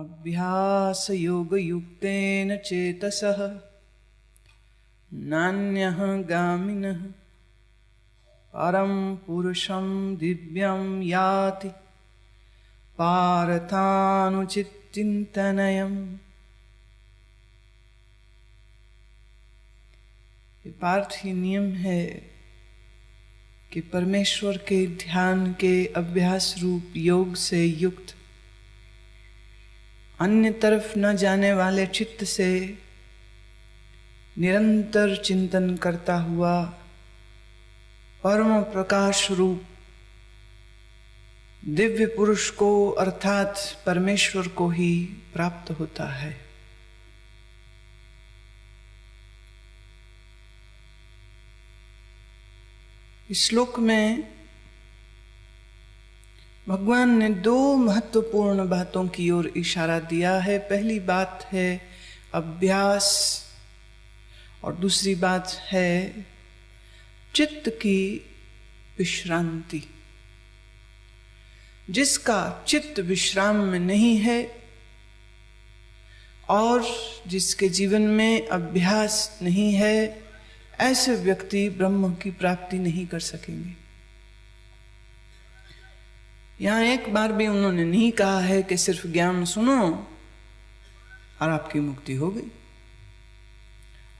अभ्यास योग युक्तेन चेतसः नान्यः गामिनः परम पुरुषं दिव्यं याति पार्थानुचित्चिन्तनयम्। ये पार्थ ही नियम है कि परमेश्वर के ध्यान के अभ्यास रूप योग से युक्त अन्य तरफ न जाने वाले चित्त से निरंतर चिंतन करता हुआ परम प्रकाश रूप दिव्य पुरुष को अर्थात परमेश्वर को ही प्राप्त होता है। इस श्लोक में भगवान ने दो महत्वपूर्ण बातों की ओर इशारा दिया है। पहली बात है अभ्यास और दूसरी बात है चित्त की विश्रांति। जिसका चित्त विश्राम में नहीं है और जिसके जीवन में अभ्यास नहीं है, ऐसे व्यक्ति ब्रह्म की प्राप्ति नहीं कर सकेंगे। यहां एक बार भी उन्होंने नहीं कहा है कि सिर्फ ज्ञान सुनो और आपकी मुक्ति हो गई,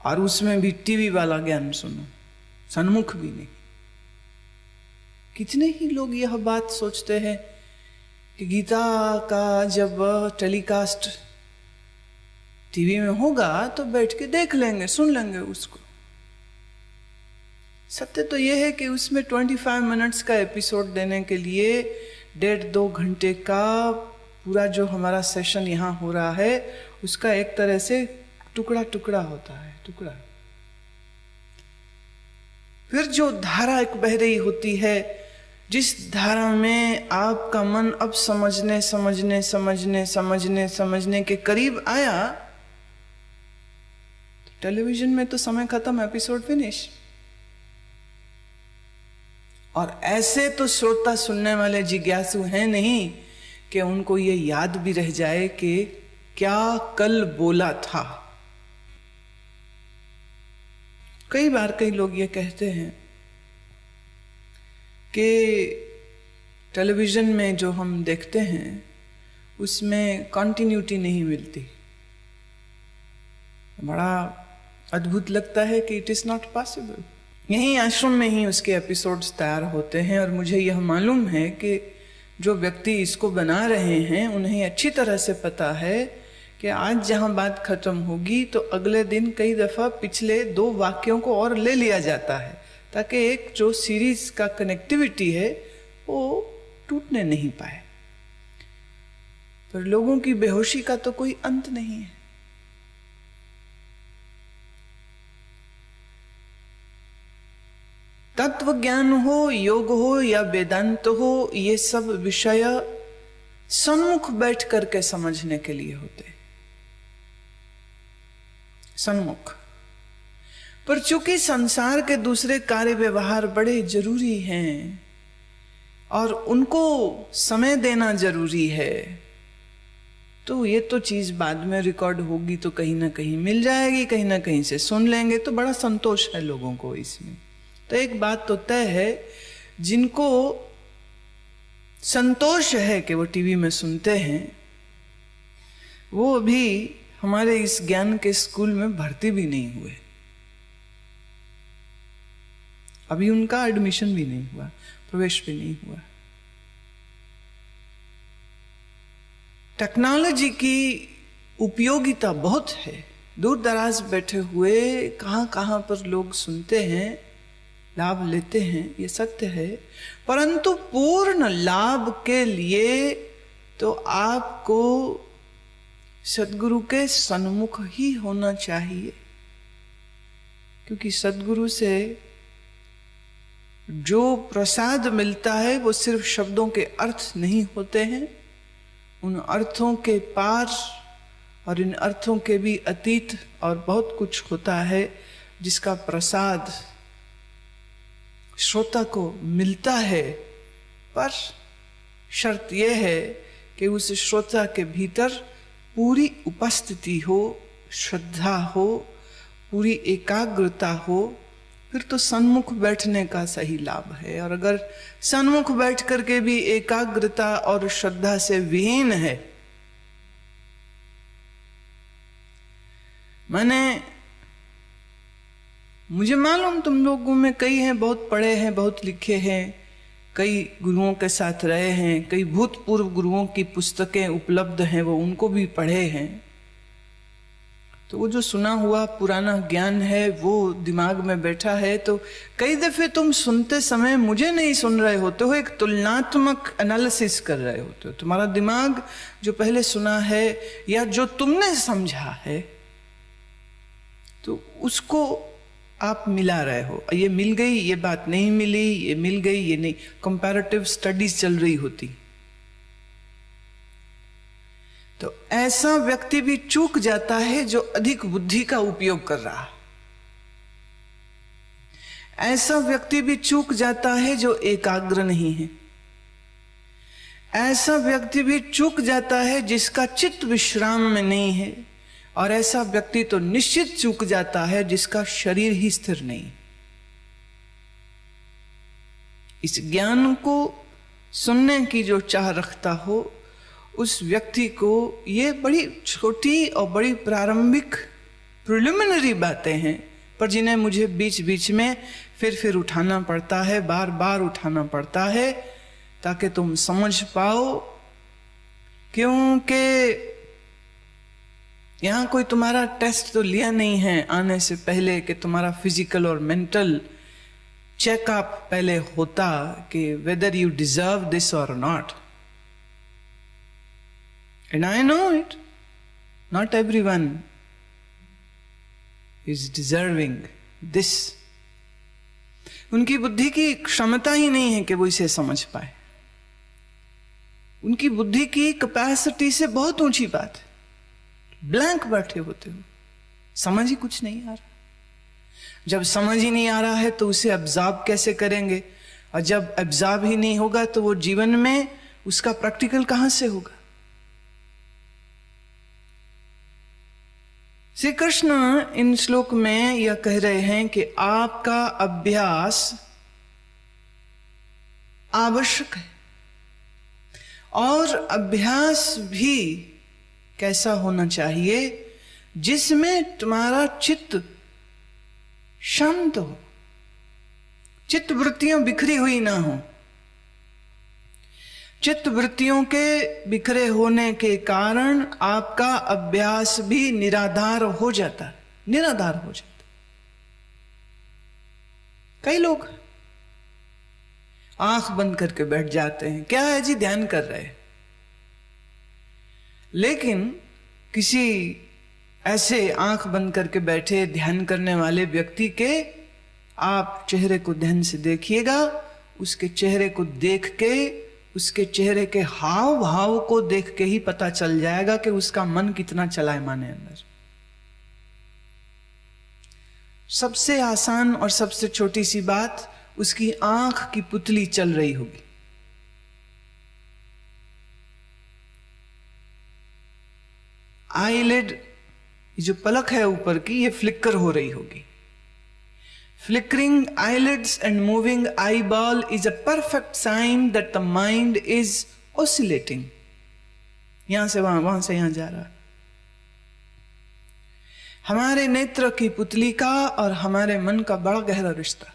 और उसमें भी टीवी वाला ज्ञान सुनो, सन्मुख भी नहीं। कितने ही लोग यह बात सोचते हैं कि गीता का जब टेलीकास्ट टीवी में होगा तो बैठ के देख लेंगे, सुन लेंगे उसको। सत्य तो यह है कि उसमें 25 मिनट्स का एपिसोड देने के लिए 1.5-2 घंटे का पूरा जो हमारा सेशन यहाँ हो रहा है उसका एक तरह से टुकड़ा टुकड़ा होता है, टुकड़ा। फिर जो धारा एक बह रही होती है, जिस धारा में आपका मन अब समझने के करीब आया, तो टेलीविजन में तो समय खत्म, एपिसोड फिनिश। और ऐसे तो श्रोता सुनने वाले जिज्ञासु हैं नहीं कि उनको ये याद भी रह जाए कि क्या कल बोला था। कई बार कई लोग ये कहते हैं कि टेलीविजन में जो हम देखते हैं उसमें कंटिन्यूटी नहीं मिलती। बड़ा अद्भुत लगता है कि इट इज नॉट पॉसिबल। यहीं आश्रम में ही उसके एपिसोड्स तैयार होते हैं, और मुझे यह मालूम है कि जो व्यक्ति इसको बना रहे हैं उन्हें अच्छी तरह से पता है कि आज जहां बात खत्म होगी तो अगले दिन कई दफा पिछले 2 वाक्यों को और ले लिया जाता है, ताकि एक जो सीरीज का कनेक्टिविटी है वो टूटने नहीं पाए। पर लोगों की बेहोशी का तो कोई अंत नहीं है। तत्व ज्ञान हो, योग हो या वेदांत हो, ये सब विषय सन्मुख बैठ करके समझने के लिए होते हैं, सन्मुख। पर चूंकि संसार के दूसरे कार्य व्यवहार बड़े जरूरी हैं और उनको समय देना जरूरी है, तो ये तो चीज बाद में रिकॉर्ड होगी तो कहीं ना कहीं मिल जाएगी, कहीं ना कहीं से सुन लेंगे, तो बड़ा संतोष है लोगों को इसमें। तो एक बात तो तय है, जिनको संतोष है कि वो टीवी में सुनते हैं, वो अभी हमारे इस ज्ञान के स्कूल में भर्ती भी नहीं हुए, अभी उनका एडमिशन भी नहीं हुआ, प्रवेश भी नहीं हुआ। टेक्नोलॉजी की उपयोगिता बहुत है। दूर दराज बैठे हुए कहां कहां पर लोग सुनते हैं, लाभ लेते हैं, ये सत्य है। परंतु पूर्ण लाभ के लिए तो आपको सद्गुरु के सन्मुख ही होना चाहिए, क्योंकि सद्गुरु से जो प्रसाद मिलता है वो सिर्फ शब्दों के अर्थ नहीं होते हैं, उन अर्थों के पार और इन अर्थों के भी अतीत और बहुत कुछ होता है, जिसका प्रसाद श्रोता को मिलता है। पर शर्त यह है कि उस श्रोता के भीतर पूरी उपस्थिति हो, श्रद्धा हो, पूरी एकाग्रता हो, फिर तो सन्मुख बैठने का सही लाभ है। और अगर सन्मुख बैठ करके भी एकाग्रता और श्रद्धा से विहीन है, मुझे मालूम तुम लोगों में कई हैं बहुत पढ़े हैं, बहुत लिखे हैं, कई गुरुओं के साथ रहे हैं, कई भूतपूर्व गुरुओं की पुस्तकें उपलब्ध हैं, वो उनको भी पढ़े हैं। तो वो जो सुना हुआ पुराना ज्ञान है वो दिमाग में बैठा है। तो कई दफे तुम सुनते समय मुझे नहीं सुन रहे होते हो, एक तुलनात्मक एनालिसिस कर रहे होते हो। तुम्हारा दिमाग जो पहले सुना है या जो तुमने समझा है, तो उसको आप मिला रहे हो। ये मिल गई, ये बात नहीं मिली, ये मिल गई, ये नहीं। कंपैरेटिव स्टडीज चल रही होती। तो ऐसा व्यक्ति भी चूक जाता है जो अधिक बुद्धि का उपयोग कर रहा। ऐसा व्यक्ति भी चूक जाता है जो एकाग्र नहीं है। ऐसा व्यक्ति भी चूक जाता है जिसका चित्त विश्राम में नहीं है। और ऐसा व्यक्ति तो निश्चित चूक जाता है जिसका शरीर ही स्थिर नहीं। इस ज्ञान को सुनने की जो चाह रखता हो, उस व्यक्ति को ये बड़ी छोटी और बड़ी प्रारंभिक प्रिलिमिनरी बातें हैं, पर जिन्हें मुझे बीच बीच में फिर उठाना पड़ता है, बार बार उठाना पड़ता है, ताकि तुम समझ पाओ। क्योंकि यहां कोई तुम्हारा टेस्ट तो लिया नहीं है आने से पहले कि तुम्हारा फिजिकल और मेंटल चेकअप पहले होता कि वेदर यू डिजर्व दिस और not. And I know it, not everyone is deserving this. उनकी बुद्धि की क्षमता ही नहीं है कि वो इसे समझ पाए। उनकी बुद्धि की कैपेसिटी से बहुत ऊंची बात है। ब्लैंक बैठे होते हो, समझ ही कुछ नहीं आ रहा। जब समझ ही नहीं आ रहा है तो उसे एब्जॉर्ब कैसे करेंगे? और जब एब्जॉर्ब ही नहीं होगा तो वो जीवन में उसका प्रैक्टिकल कहां से होगा? श्री कृष्ण इन श्लोक में यह कह रहे हैं कि आपका अभ्यास आवश्यक है। और अभ्यास भी कैसा होना चाहिए? जिसमें तुम्हारा चित्त शांत हो, चित्त वृत्तियां बिखरी हुई ना हो। चित्त वृत्तियों के बिखरे होने के कारण आपका अभ्यास भी निराधार हो जाता है, निराधार हो जाता। कई लोग आंख बंद करके बैठ जाते हैं, क्या है जी, ध्यान कर रहे हैं। लेकिन किसी ऐसे आंख बंद करके बैठे ध्यान करने वाले व्यक्ति के आप चेहरे को ध्यान से देखिएगा। उसके चेहरे को देख के, उसके चेहरे के हाव भाव को देख के ही पता चल जाएगा कि उसका मन कितना चलायमान है अंदर। सबसे आसान और सबसे छोटी सी बात, उसकी आंख की पुतली चल रही होगी। आईलिड, जो पलक है ऊपर की, ये फ्लिकर हो रही होगी। Flickering eyelids and moving eyeball is a perfect sign that the mind is oscillating. यहां से वहां, वहां से यहां जा रहा। हमारे नेत्र की पुतली का और हमारे मन का बड़ा गहरा रिश्ता।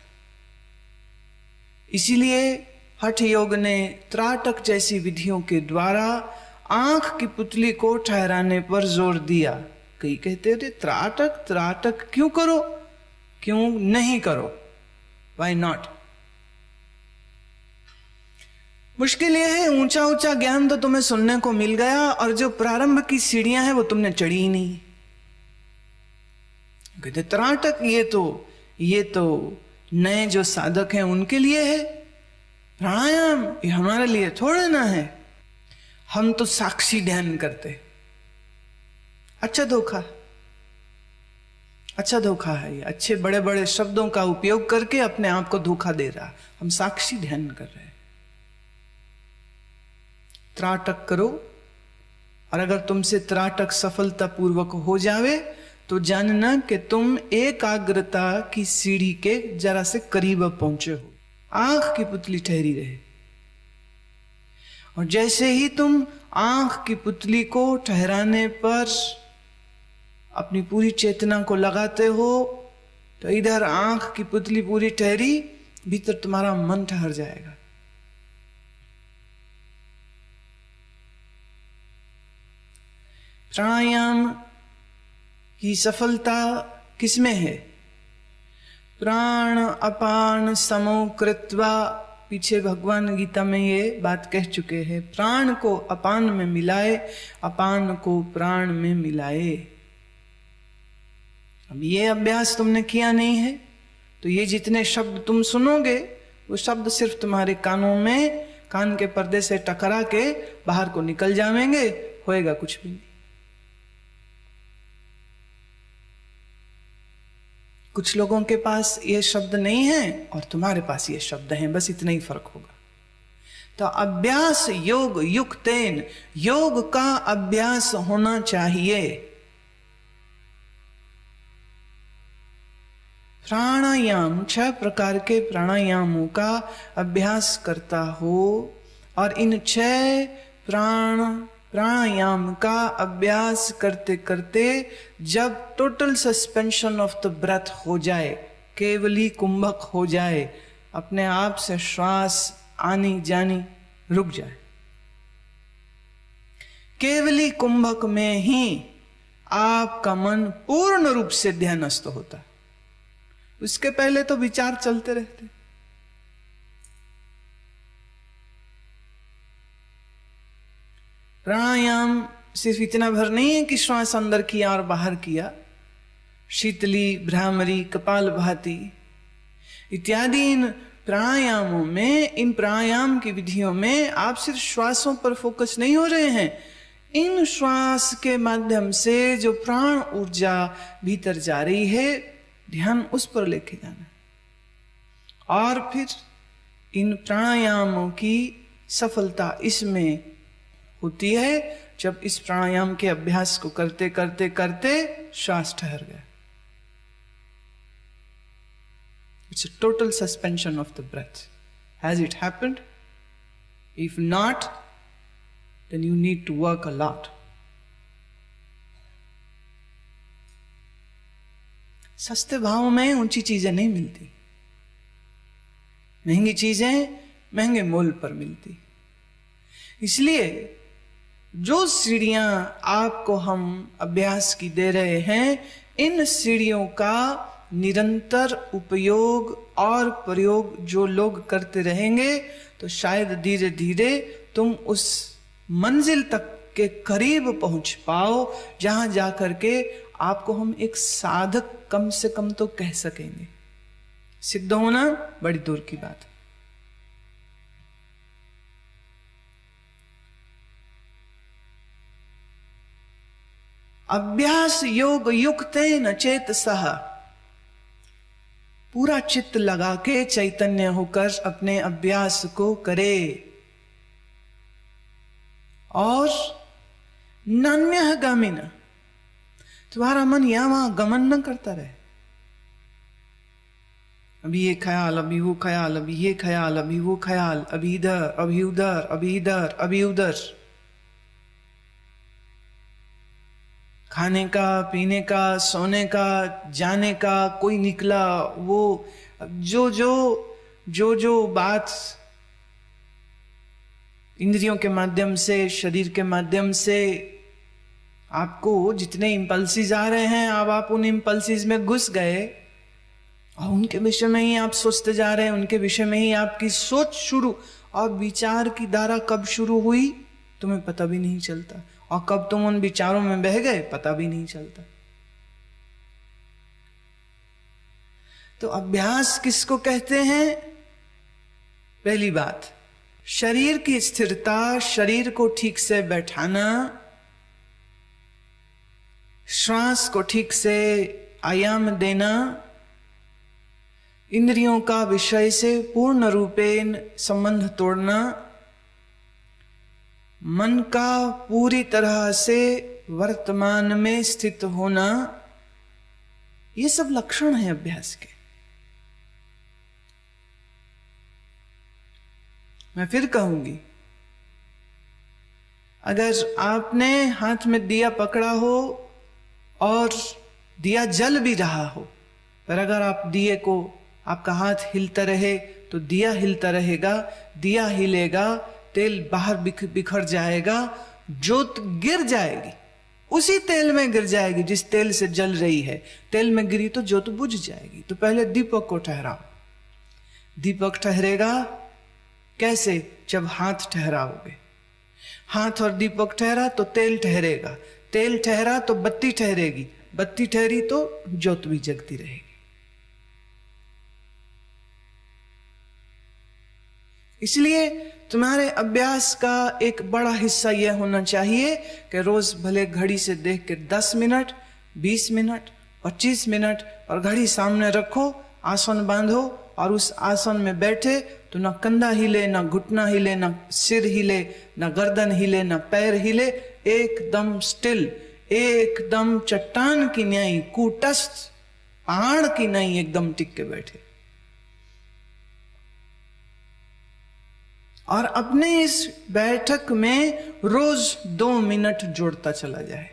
इसीलिए हठ योग ने त्राटक जैसी विधियों के द्वारा आंख की पुतली को ठहराने पर जोर दिया। कई कहते थे त्राटक त्राटक क्यों करो, क्यों नहीं करो, वाई नॉट। मुश्किल यह है, ऊंचा ऊंचा ज्ञान तो तुम्हें सुनने को मिल गया और जो प्रारंभ की सीढ़ियां हैं वो तुमने चढ़ी ही नहीं। कहते त्राटक ये तो नए जो साधक हैं उनके लिए है, प्राणायाम ये हमारे लिए थोड़े ना है, हम तो साक्षी ध्यान करते। अच्छा धोखा है ये, अच्छे बड़े बड़े शब्दों का उपयोग करके अपने आप को धोखा दे रहा। हम साक्षी ध्यान कर रहे हैं। त्राटक करो और अगर तुमसे त्राटक सफलतापूर्वक हो जावे तो जानना कि तुम एकाग्रता की सीढ़ी के जरा से करीब पहुंचे हो, आंख की पुतली ठहरी रहे। और जैसे ही तुम आंख की पुतली को ठहराने पर अपनी पूरी चेतना को लगाते हो तो इधर आंख की पुतली पूरी ठहरी, भीतर तुम्हारा मन ठहर जाएगा। प्राणायाम की सफलता किसमें है? प्राण अपान समो कृत्वा, पीछे भगवान गीता में ये बात कह चुके हैं, प्राण को अपान में मिलाए, अपान को प्राण में मिलाए। अब ये अभ्यास तुमने किया नहीं है तो ये जितने शब्द तुम सुनोगे वो शब्द सिर्फ तुम्हारे कानों में, कान के पर्दे से टकरा के बाहर को निकल जाएंगे, होएगा कुछ भी नहीं। कुछ लोगों के पास ये शब्द नहीं है और तुम्हारे पास ये शब्द हैं, बस इतना ही फर्क होगा। तो अभ्यास योग युक्तेन, योग का अभ्यास होना चाहिए। प्राणायाम 6 प्रकार के प्राणायामों का अभ्यास करता हो और इन 6 प्राणायाम का अभ्यास करते करते जब total suspension of the breath हो जाए, केवली कुंभक हो जाए, अपने आप से श्वास आनी जानी रुक जाए, केवली कुंभक में ही आपका मन पूर्ण रूप से ध्यानस्थ होता। उसके पहले तो विचार चलते रहते। प्राणायाम सिर्फ इतना भर नहीं है कि श्वास अंदर किया और बाहर किया, शीतली, भ्रामरी, कपालभाति इत्यादि इन प्राणायामों में, इन प्राणायाम की विधियों में आप सिर्फ श्वासों पर फोकस नहीं हो रहे हैं, इन श्वास के माध्यम से जो प्राण ऊर्जा भीतर जा रही है, ध्यान उस पर लेके जाना। और फिर इन प्राणायामों की सफलता इसमें होती है जब इस प्राणायाम के अभ्यास को करते करते करते श्वास ठहर गया। It's a total suspension of the breath. Has it happened? If not, then you need to work a lot. सस्ते भाव में ऊंची चीजें नहीं मिलती, महंगी चीजें महंगे मूल्य पर मिलती। इसलिए जो सीढ़ियां आपको हम अभ्यास की दे रहे हैं, इन सीढ़ियों का निरंतर उपयोग और प्रयोग जो लोग करते रहेंगे तो शायद धीरे धीरे तुम उस मंजिल तक के करीब पहुंच पाओ जहां जाकर के आपको हम एक साधक कम से कम तो कह सकेंगे। सिद्ध होना बड़ी दूर की बात है। अभ्यास योग युक्तेन चेतसः, पूरा चित्त लगा के चैतन्य होकर अपने अभ्यास को करे और नान्यः गामिन, तुम्हारा मन यहां वहां गमन न करता रहे। अभी ये ख्याल, अभी वो ख्याल, अभी ये ख्याल, अभी वो ख्याल, अभी इधर, अभी उधर, अभी इधर, अभी उधर। खाने का, पीने का, सोने का, जाने का, कोई निकला, वो जो बात इंद्रियों के माध्यम से, शरीर के माध्यम से आपको जितने इंपल्सिस आ रहे हैं, अब आप उन इंपल्सिस में घुस गए और उनके विषय में ही आप सोचते जा रहे हैं, उनके विषय में ही आपकी सोच शुरू, और विचार की धारा कब शुरू हुई तुम्हें पता भी नहीं चलता, और कब तुम उन विचारों में बह गए पता भी नहीं चलता। तो अभ्यास किसको कहते हैं? पहली बात, शरीर की स्थिरता, शरीर को ठीक से बैठाना, श्वास को ठीक से आयाम देना, इंद्रियों का विषय से पूर्ण रूपेण संबंध तोड़ना, मन का पूरी तरह से वर्तमान में स्थित होना, ये सब लक्षण है अभ्यास के। मैं फिर कहूंगी, अगर आपने हाथ में दिया पकड़ा हो और दिया जल भी रहा हो, पर अगर आप दिए को, आपका हाथ हिलता रहे तो दिया हिलता रहेगा, दिया हिलेगा, तेल बाहर बिखर जाएगा, ज्योत गिर जाएगी, उसी तेल में गिर जाएगी जिस तेल से जल रही है। तेल में गिरी तो ज्योत बुझ जाएगी। तो पहले दीपक को ठहराओ। दीपक ठहरेगा कैसे? जब हाथ ठहराओगे। हाथ और दीपक ठहरा तो तेल ठहरेगा, तेल ठहरा तो बत्ती ठहरेगी, बत्ती ठहरी तो ज्योत भी जगती रहेगी। इसलिए तुम्हारे अभ्यास का एक बड़ा हिस्सा यह होना चाहिए कि रोज भले घड़ी से देख के 10 मिनट, 20 मिनट, 25 मिनट और घड़ी सामने रखो, आसन बांधो और उस आसन में बैठे तो ना कंधा हिले, ना घुटना हिले, ना सिर हिले, ना गर्दन हिले, ना पैर हिले, एकदम स्टिल, एकदम चट्टान की न्याय, कूटस्थ पहाड़ की न्याय एकदम टिक के बैठे। और अपने इस बैठक में रोज 2 मिनट जुड़ता चला जाए।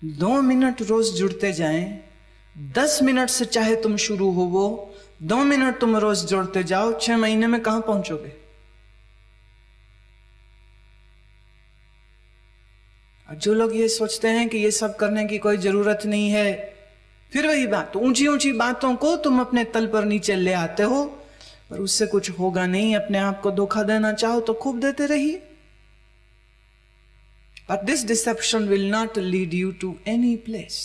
2 मिनट रोज जुड़ते जाएं। 10 मिनट से चाहे तुम शुरू हो, वो 2 मिनट तुम रोज जोड़ते जाओ। 6 महीने में कहां पहुंचोगे? और जो लोग ये सोचते हैं कि ये सब करने की कोई जरूरत नहीं है, फिर वही बात, ऊंची ऊंची बातों को तुम अपने तल पर नीचे ले आते हो, पर उससे कुछ होगा नहीं। अपने आप को धोखा देना चाहो तो खूब देते रहिए, but this deception will not lead you to any place.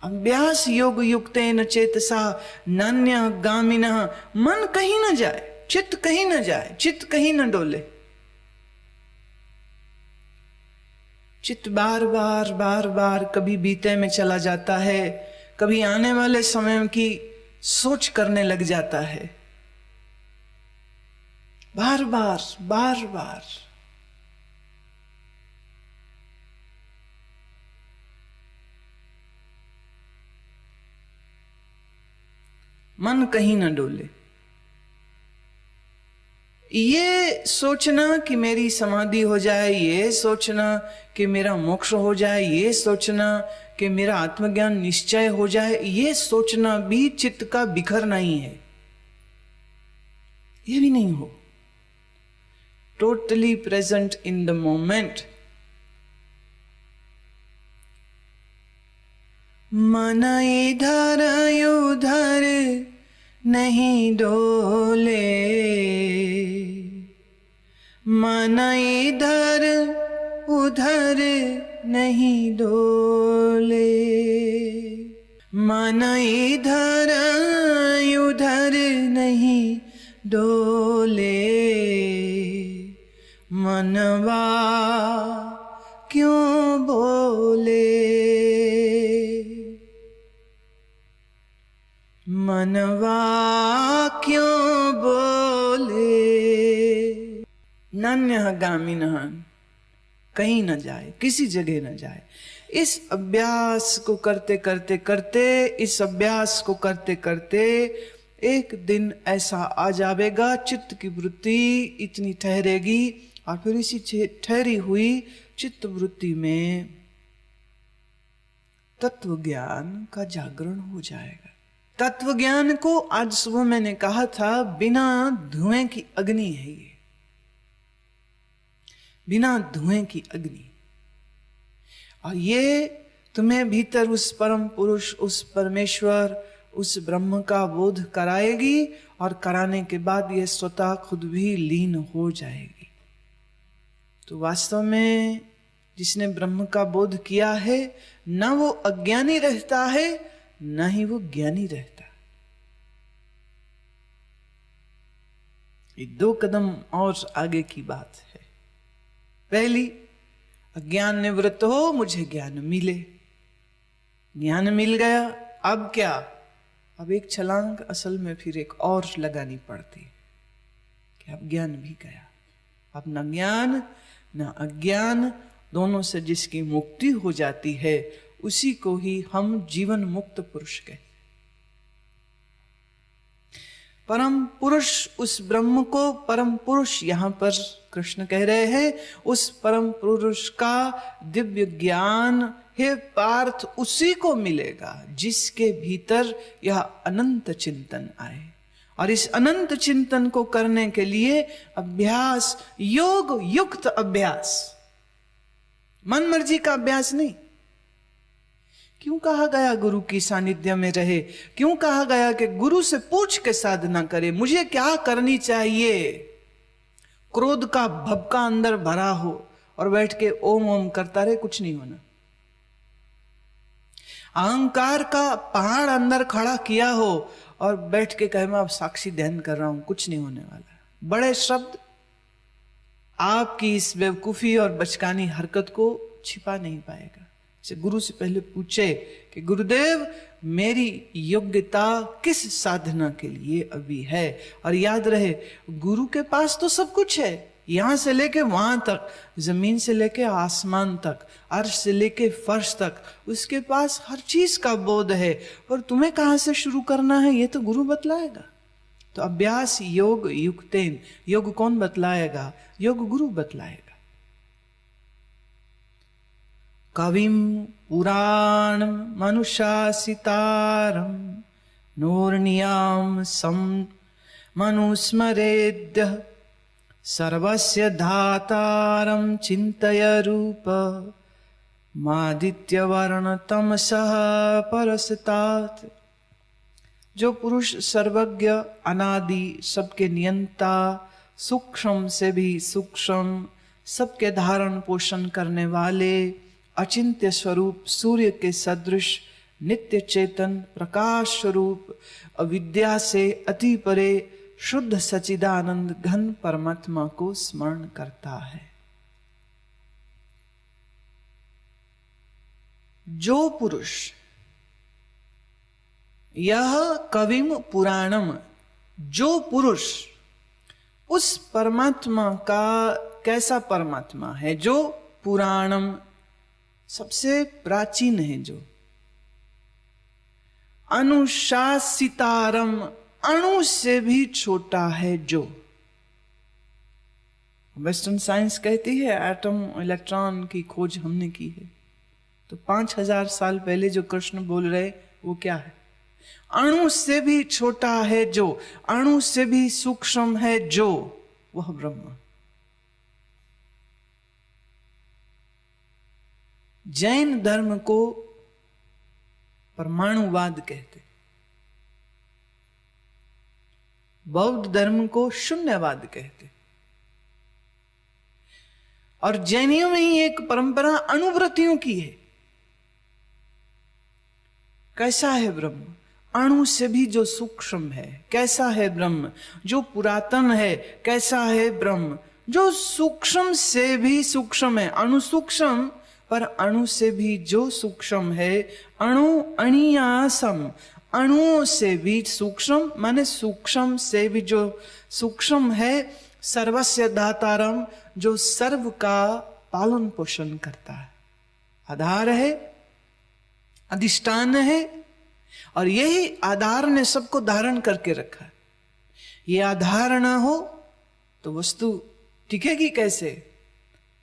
अभ्यास योग युक्तेन चेतसा नान्य गामिनः। मन कहीं न जाए, चित्त कहीं न जाए, चित्त कहीं न डोले। चित्त बार बार बार बार कभी बीते में चला जाता है, कभी आने वाले समय की सोच करने लग जाता है, बार बार बार बार। मन कहीं न डोले। ये सोचना कि मेरी समाधि हो जाए, ये सोचना कि मेरा मोक्ष हो जाए, ये सोचना कि मेरा आत्मज्ञान निश्चय हो जाए, ये सोचना भी चित्त का बिखरना ही है। ये भी नहीं हो। Totally present in the moment. मन इधर उधर नहीं डोले, मन इधर उधर नहीं डोले, मन इधर उधर नहीं डोले, मनवा क्यों बोले, मनवा क्यों बोले। नन्यः गामिनः, कहीं न जाए, किसी जगह न जाए। इस अभ्यास को करते करते करते, इस अभ्यास को करते करते एक दिन ऐसा आ जाएगा, चित्त की वृत्ति इतनी ठहरेगी और फिर इसी ठहरी हुई चित्त वृत्ति में तत्व ज्ञान का जागरण हो जाएगा। तत्व ज्ञान को आज सुबह मैंने कहा था, बिना धुएं की अग्नि है ये, बिना धुएं की अग्नि। और ये तुम्हें भीतर उस परम पुरुष, उस परमेश्वर, उस ब्रह्म का बोध कराएगी और कराने के बाद यह स्वतः खुद भी लीन हो जाएगी। तो वास्तव में जिसने ब्रह्म का बोध किया है, ना वो अज्ञानी रहता है, ना ही वो ज्ञानी रहता। ये 2 कदम और आगे की बात है। पहली, अज्ञान निवृत्त हो, मुझे ज्ञान मिले। ज्ञान मिल गया, अब क्या? अब एक छलांग असल में फिर एक और लगानी पड़ती कि अब ज्ञान भी गया। अब न ज्ञान न अज्ञान दोनों से जिसकी मुक्ति हो जाती है उसी को ही हम जीवन मुक्त पुरुष कहते। परम पुरुष, उस ब्रह्म को परम पुरुष यहां पर कृष्ण कह रहे हैं, उस परम पुरुष का दिव्य ज्ञान हे पार्थ उसी को मिलेगा जिसके भीतर यह अनंत चिंतन आए। और इस अनंत चिंतन को करने के लिए अभ्यास, योग युक्त अभ्यास, मन मर्जी का अभ्यास नहीं। क्यों कहा गया गुरु की सानिध्य में रहे? क्यों कहा गया कि गुरु से पूछ के साधना करे, मुझे क्या करनी चाहिए? क्रोध का भभका अंदर भरा हो और बैठ के ओम ओम करता रहे, कुछ नहीं होना। अहंकार का पहाड़ अंदर खड़ा किया हो और बैठ के कहे मैं अब साक्षी ध्यान कर रहा हूं, कुछ नहीं होने वाला। बड़े शब्द आपकी इस बेवकूफी और बचकानी हरकत को छिपा नहीं पाएगा। से गुरु से पहले पूछे कि गुरुदेव मेरी योग्यता किस साधना के लिए अभी है। और याद रहे गुरु के पास तो सब कुछ है, यहां से लेके वहां तक, जमीन से लेके आसमान तक, अर्श से लेके फर्श तक, उसके पास हर चीज का बोध है। और तुम्हें कहां से शुरू करना है ये तो गुरु बतलाएगा। तो अभ्यास योग युक्तेन, योग कौन बतलाएगा? योग गुरु बतलाएगा। कविम पुराण मनुशासितारम नूर्नियाम सम मनुस्मरेद्य सर्वस्य धातारम चिंतय रूप मादित्य वर्ण तमसः परसतात। जो पुरुष सर्वज्ञ, अनादि, सबके नियंता, सूक्ष्म से भी सूक्ष्म, सबके धारण पोषण करने वाले, अचिंत्य स्वरूप, सूर्य के सदृश, नित्य चेतन, प्रकाश स्वरूप, अविद्या से अति परे, शुद्ध सचिदानंद घन परमात्मा को स्मरण करता है। जो पुरुष यह कविम पुराणम, जो पुरुष उस परमात्मा का, कैसा परमात्मा है? जो पुराणम, सबसे प्राचीन है, जो अनुशासितारम, अणु से भी छोटा है, जो वेस्टर्न साइंस कहती है एटम इलेक्ट्रॉन की खोज हमने की है। तो 5000 साल पहले जो कृष्ण बोल रहे वो क्या है? अणु से भी छोटा है जो, अणु से भी सूक्ष्म है जो, वह ब्रह्म। जैन धर्म को परमाणुवाद कहते, बौद्ध धर्म को शून्यवाद कहते। और जैनियों में ही एक परंपरा अणुव्रतियों की है। कैसा है ब्रह्म? अणु से भी जो सूक्ष्म है। कैसा है ब्रह्म? जो पुरातन है। कैसा है ब्रह्म? जो सूक्ष्म से भी सूक्ष्म है। अणु सूक्ष्म, पर अणु से भी जो सूक्ष्म है। अणु अणियासम, अणुओं से भी सूक्ष्म, माने सूक्ष्म से भी जो सूक्ष्म है। सर्वस्य दातारम, जो सर्व का पालन पोषण करता है, आधार है, अधिष्ठान है। और यही आधार ने सबको धारण करके रखा है। ये आधार ना हो तो वस्तु टिकेगी कैसे?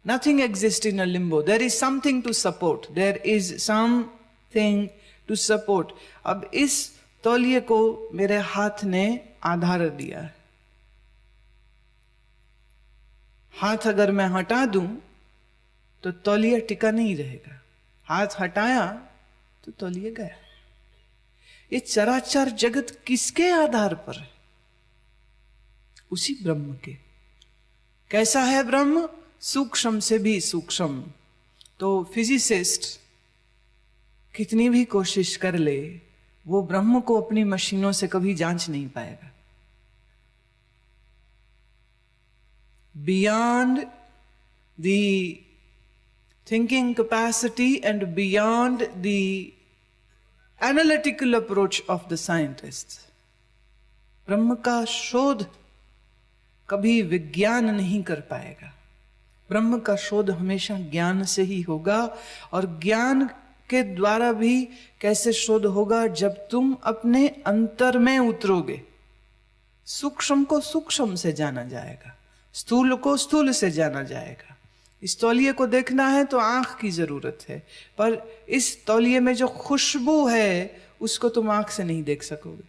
Nothing exists in a limbo. There is something to support. There is something to support. अब इस तौलिए को मेरे हाथ ने आधार दिया है। हाथ अगर मैं हटा दूं तो तौलिया टिका नहीं रहेगा। हाथ हटाया तो तौलिया गया। ये चराचर जगत किसके आधार पर है? उसी ब्रह्म के। कैसा है ब्रह्म? सूक्ष्म से भी सूक्ष्म। तो फिजिसिस्ट कितनी भी कोशिश कर ले, वो ब्रह्म को अपनी मशीनों से कभी जांच नहीं पाएगा। Beyond the thinking capacity and beyond the analytical approach of the scientists, ब्रह्म का शोध कभी विज्ञान नहीं कर पाएगा। ब्रह्म का शोध हमेशा ज्ञान से ही होगा, और ज्ञान के द्वारा भी कैसे शोध होगा? जब तुम अपने अंतर में उतरोगे। सूक्ष्म को सूक्ष्म से जाना जाएगा, स्थूल को स्थूल से जाना जाएगा। इस तौलिए को देखना है तो आंख की जरूरत है, पर इस तौलिए में जो खुशबू है उसको तुम आंख से नहीं देख सकोगे।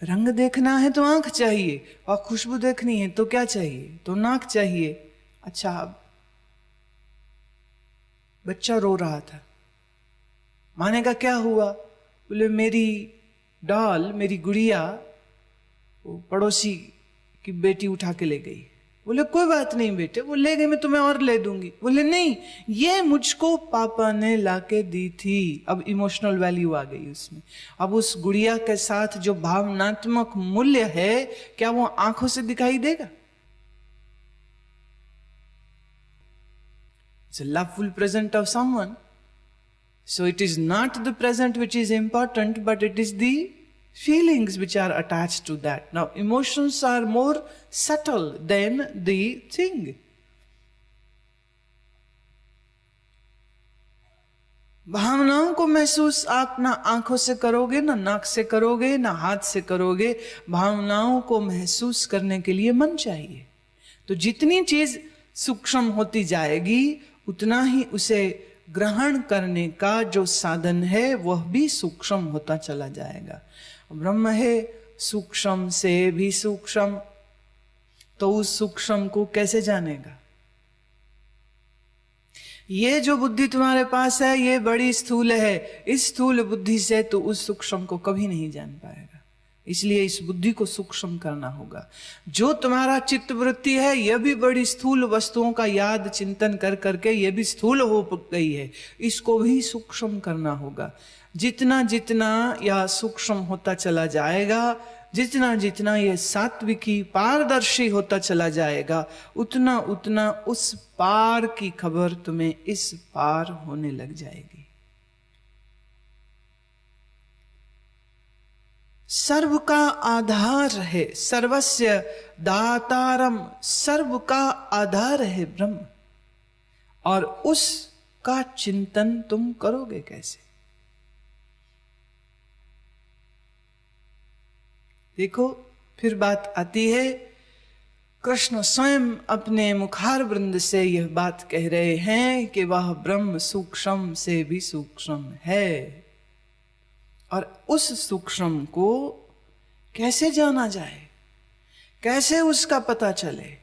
रंग देखना है तो आंख चाहिए, और खुशबू देखनी है तो क्या चाहिए? तो नाक चाहिए। अच्छा, अब बच्चा रो रहा था, माने का क्या हुआ? बोले मेरी डॉल, मेरी गुड़िया वो पड़ोसी की बेटी उठा के ले गई। बोले कोई बात नहीं बेटे, वो ले गई, मैं तुम्हें और ले दूंगी। बोले नहीं, ये मुझको पापा ने लाके दी थी। अब इमोशनल वैल्यू आ गई उसमें। अब उस गुड़िया के साथ जो भावनात्मक मूल्य है, क्या वो आंखों से दिखाई देगा? It's a loveful present of someone. So it is not the present which is important, but it is the feelings which are attached to that. Now, emotions are more subtle than the thing. भावनाओं को महसूस आप ना आंखों से करोगे, ना नाक से करोगे, ना हाथ से करोगे। भावनाओं को महसूस करने के लिए मन चाहिए। तो जितनी चीज सूक्ष्म होती जाएगी, उतना ही उसे ग्रहण करने का जो साधन है वह भी सूक्ष्म होता चला जाएगा। ब्रह्म है सूक्ष्म से भी सूक्ष्म, तो उस सूक्ष्म को कैसे जानेगा? ये जो बुद्धि तुम्हारे पास है ये बड़ी स्थूल है, इस स्थूल बुद्धि से तो उस सूक्ष्म को कभी नहीं जान पाएगा। इसलिए इस बुद्धि को सूक्ष्म करना होगा। जो तुम्हारा चित्त वृत्ति है यह भी बड़ी स्थूल वस्तुओं का याद चिंतन कर करके ये भी स्थूल हो गई है, इसको भी सूक्ष्म करना होगा। जितना जितना यह सूक्ष्म होता चला जाएगा, जितना जितना ये सात्विकी पारदर्शी होता चला जाएगा, उतना उतना उस पार की खबर तुम्हें इस पार होने लग जाएगी। सर्व का आधार है, सर्वस्य दातारम, सर्व का आधार है ब्रह्म, और उसका चिंतन तुम करोगे कैसे? देखो, फिर बात आती है, कृष्ण स्वयं अपने मुखार वृंद से यह बात कह रहे हैं कि वह ब्रह्म सूक्ष्म से भी सूक्ष्म है, और उस सूक्ष्म को कैसे जाना जाए, कैसे उसका पता चले?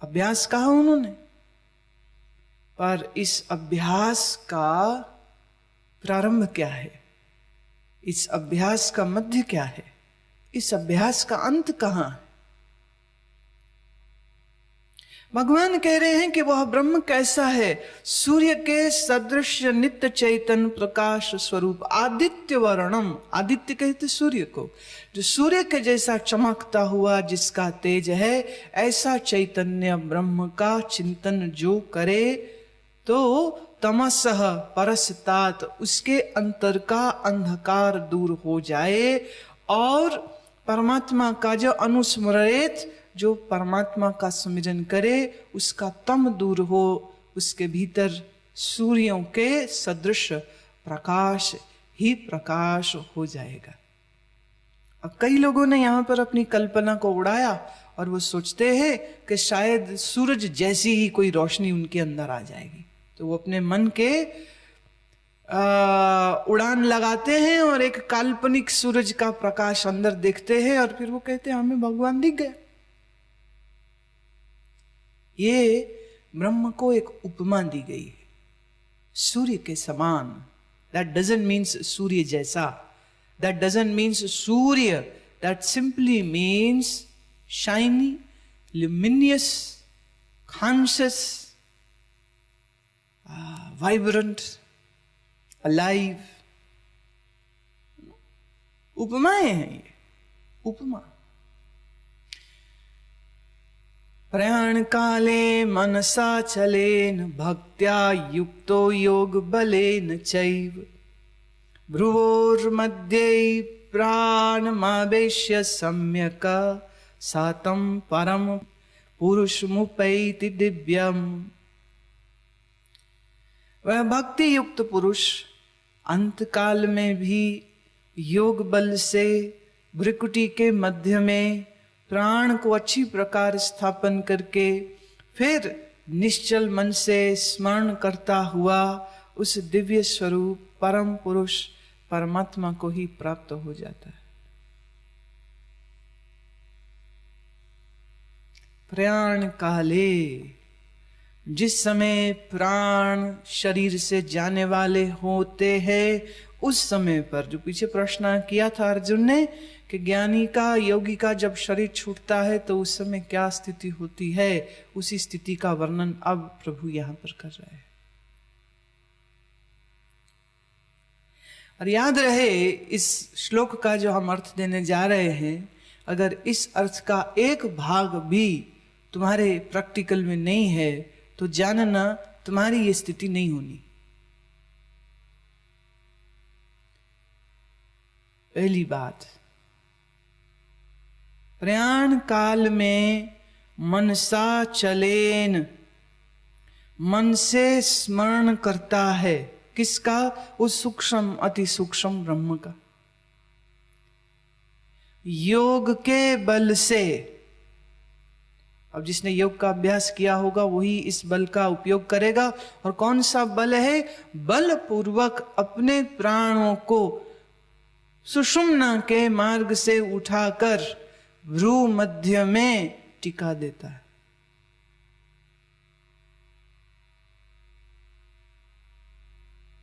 अभ्यास कहा उन्होंने, पर इस अभ्यास का प्रारंभ क्या है? इस अभ्यास का मध्य क्या है? इस अभ्यास का अंत कहां है? भगवान कह रहे हैं कि वह ब्रह्म कैसा है? सूर्य के सदृश नित्य चैतन्य प्रकाश स्वरूप, आदित्य वर्णम, आदित्य कहते सूर्य को, जो सूर्य के जैसा चमकता हुआ जिसका तेज है, ऐसा चैतन्य ब्रह्म का चिंतन जो करे तो तमसः परसतात, उसके अंतर का अंधकार दूर हो जाए, और परमात्मा का जो अनुस्मरेत, जो परमात्मा का सुमिरन करे, उसका तम दूर हो, उसके भीतर सूर्यों के सदृश प्रकाश ही प्रकाश हो जाएगा। अब कई लोगों ने यहां पर अपनी कल्पना को उड़ाया और वो सोचते हैं कि शायद सूरज जैसी ही कोई रोशनी उनके अंदर आ जाएगी, तो वो अपने मन के उड़ान लगाते हैं और एक काल्पनिक सूरज का प्रकाश अंदर देखते हैं, और फिर वो कहते हैं हमें भगवान दिख गया। ये ब्रह्म को एक उपमा दी गई है, सूर्य के समान। दैट डजंट मीन्स सूर्य जैसा, दैट डजंट मीन्स सूर्य, that simply means shiny, luminous, conscious, vibrant, alive. उपमाएं हैं ये, उपमा। प्रयाण काले मनसा चलेन भक्त्या युक्तो योग बलेन चैव भ्रुवोर्मध्ये प्राणमावेश्य सम्यक सातं परम पुरुषमुपैति दिव्यम। वह भक्ति युक्त पुरुष अंतकाल में भी योग बल से भ्रुकुटी के मध्य में प्राण को अच्छी प्रकार स्थापन करके फिर निश्चल मन से स्मरण करता हुआ उस दिव्य स्वरूप परम पुरुष परमात्मा को ही प्राप्त हो जाता है। प्रयाण काले, जिस समय प्राण शरीर से जाने वाले होते हैं उस समय पर, जो पीछे प्रश्न किया था अर्जुन ने कि ज्ञानी का, योगी का जब शरीर छूटता है तो उस समय क्या स्थिति होती है, उसी स्थिति का वर्णन अब प्रभु यहां पर कर रहे हैं। और याद रहे इस श्लोक का जो हम अर्थ देने जा रहे हैं, अगर इस अर्थ का एक भाग भी तुम्हारे प्रैक्टिकल में नहीं है तो जानना तुम्हारी ये स्थिति नहीं होनी। पहली बात, प्रयाण काल में मनसा चलेन, मन से स्मरण करता है किसका? उस सूक्ष्म अति सूक्ष्म ब्रह्म का। योग के बल से, अब जिसने योग का अभ्यास किया होगा वही इस बल का उपयोग करेगा। और कौन सा बल है? बलपूर्वक अपने प्राणों को सुषुम्ना के मार्ग से उठाकर भ्रू मध्य में टिका देता है।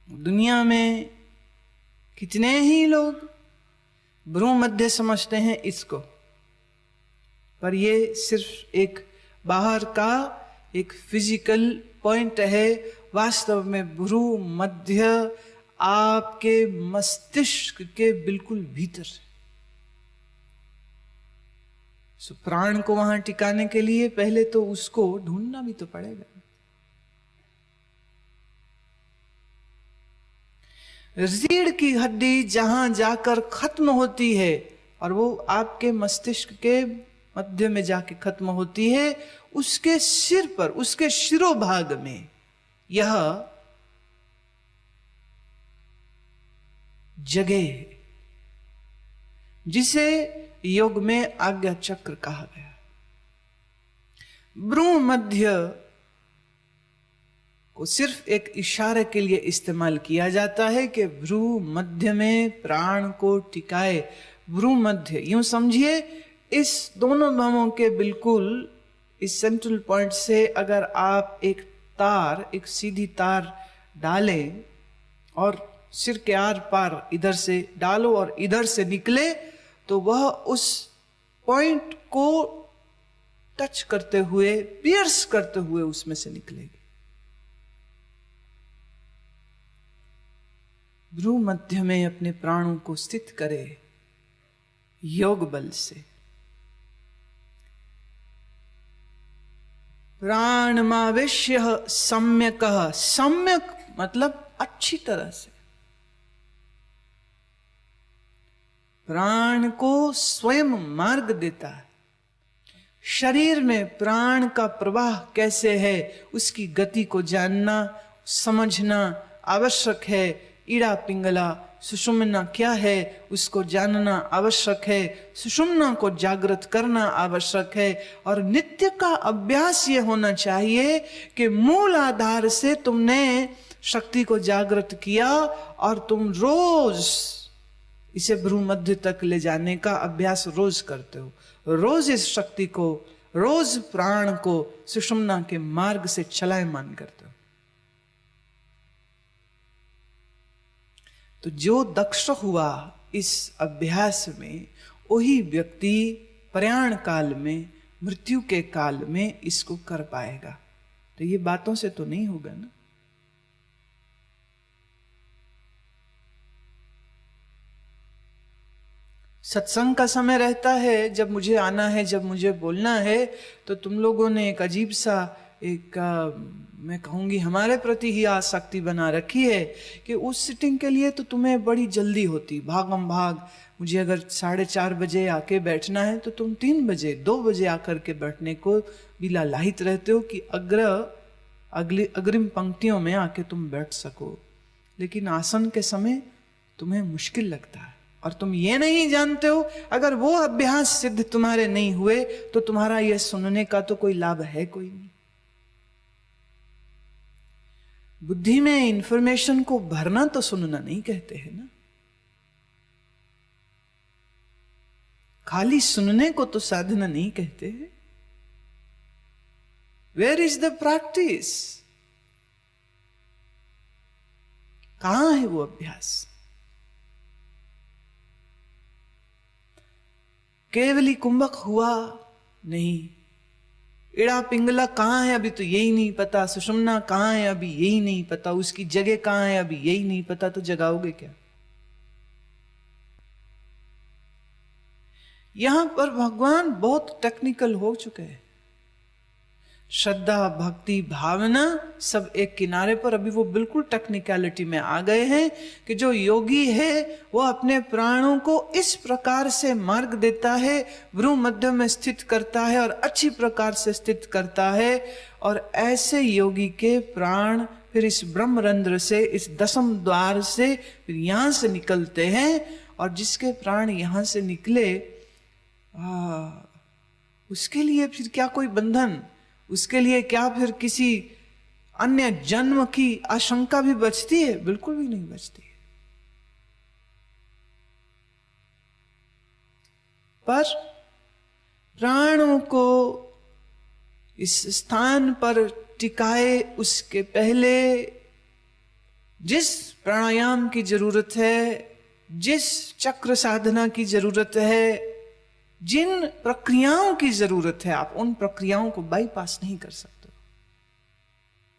दुनिया में कितने ही लोग भ्रू मध्य समझते हैं इसको, पर ये सिर्फ एक बाहर का एक फिजिकल पॉइंट है। वास्तव में भ्रू मध्य आपके मस्तिष्क के बिल्कुल भीतर है। सो प्राण को वहां टिकाने के लिए पहले तो उसको ढूंढना भी तो पड़ेगा। रीढ़ की हड्डी जहां जाकर खत्म होती है और वो आपके मस्तिष्क के मध्य में जाके खत्म होती है, उसके सिर पर, उसके शिरोभाग में यह जगह है जिसे योग में आज्ञा चक्र कहा गया। भ्रू मध्य को सिर्फ एक इशारे के लिए इस्तेमाल किया जाता है कि भ्रू मध्य में प्राण को टिकाए। भ्रू मध्य, यूं समझिए इस दोनों भावों के बिल्कुल इस सेंट्रल पॉइंट से अगर आप एक तार, एक सीधी तार डालें और सिर के आर पार इधर से डालो और इधर से निकले, तो वह उस पॉइंट को टच करते हुए, पियर्स करते हुए उसमें से निकलेगी। भ्रू मध्य में अपने प्राणों को स्थित करे योग बल से। प्राणमावेश्य सम्यक, सम्यक मतलब अच्छी तरह से। प्राण को स्वयं मार्ग देता है। शरीर में प्राण का प्रवाह कैसे है उसकी गति को जानना, समझना आवश्यक है। ईड़ा पिंगला सुषुम्ना क्या है उसको जानना आवश्यक है। सुषुम्ना को जागृत करना आवश्यक है। और नित्य का अभ्यास ये होना चाहिए कि मूल आधार से तुमने शक्ति को जागृत किया और तुम रोज इसे भ्रू मध्य तक ले जाने का अभ्यास रोज करते हो। रोज इस शक्ति को, रोज प्राण को सुषुम्ना के मार्ग से चलायमान करते हो। तो जो दक्ष हुआ इस अभ्यास में, वही व्यक्ति प्रयाण काल में, मृत्यु के काल में इसको कर पाएगा। तो ये बातों से तो नहीं होगा ना। सत्संग का समय रहता है, जब मुझे आना है, जब मुझे बोलना है, तो तुम लोगों ने एक अजीब सा एक मैं कहूंगी हमारे प्रति ही आसक्ति बना रखी है कि उस सिटिंग के लिए तो तुम्हें बड़ी जल्दी होती, भागम भाग। मुझे अगर 4:30 बजे आके बैठना है तो तुम 3 बजे 2 बजे आकर के बैठने को भी लालायित रहते हो कि अग्रिम पंक्तियों में आके तुम बैठ सको। लेकिन आसन के समय तुम्हें मुश्किल लगता है और तुम ये नहीं जानते हो, अगर वो अभ्यास सिद्ध तुम्हारे नहीं हुए तो तुम्हारा ये सुनने का तो कोई लाभ है कोई नहीं। बुद्धि में इंफॉर्मेशन को भरना तो सुनना नहीं कहते हैं ना, खाली सुनने को तो साधना नहीं कहते हैं। Where is the practice? कहां है वो अभ्यास? केवली कुंभक हुआ नहीं, इड़ा पिंगला कहां है अभी तो यही नहीं पता, सुषुम्ना कहां है अभी यही नहीं पता, उसकी जगह कहां है अभी यही नहीं पता, तो जगाओगे क्या? यहां पर भगवान बहुत टेक्निकल हो चुके हैं। श्रद्धा, भक्ति, भावना सब एक किनारे पर, अभी वो बिल्कुल टेक्निकलिटी में आ गए हैं कि जो योगी है वो अपने प्राणों को इस प्रकार से मार्ग देता है, भ्रू मध्य में स्थित करता है और अच्छी प्रकार से स्थित करता है। और ऐसे योगी के प्राण फिर इस ब्रह्मरंध्र से, इस 10वें द्वार से फिर यहां से निकलते हैं। और जिसके प्राण यहां से निकले उसके लिए फिर क्या कोई बंधन, उसके लिए क्या फिर किसी अन्य जन्म की आशंका भी बचती है? बिल्कुल भी नहीं बचती है। पर प्राणों को इस स्थान पर टिकाए उसके पहले जिस प्राणायाम की जरूरत है, जिस चक्र साधना की जरूरत है, जिन प्रक्रियाओं की जरूरत है, आप उन प्रक्रियाओं को बाईपास नहीं कर सकते।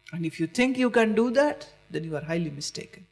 And if you think you can do that, then you are highly mistaken.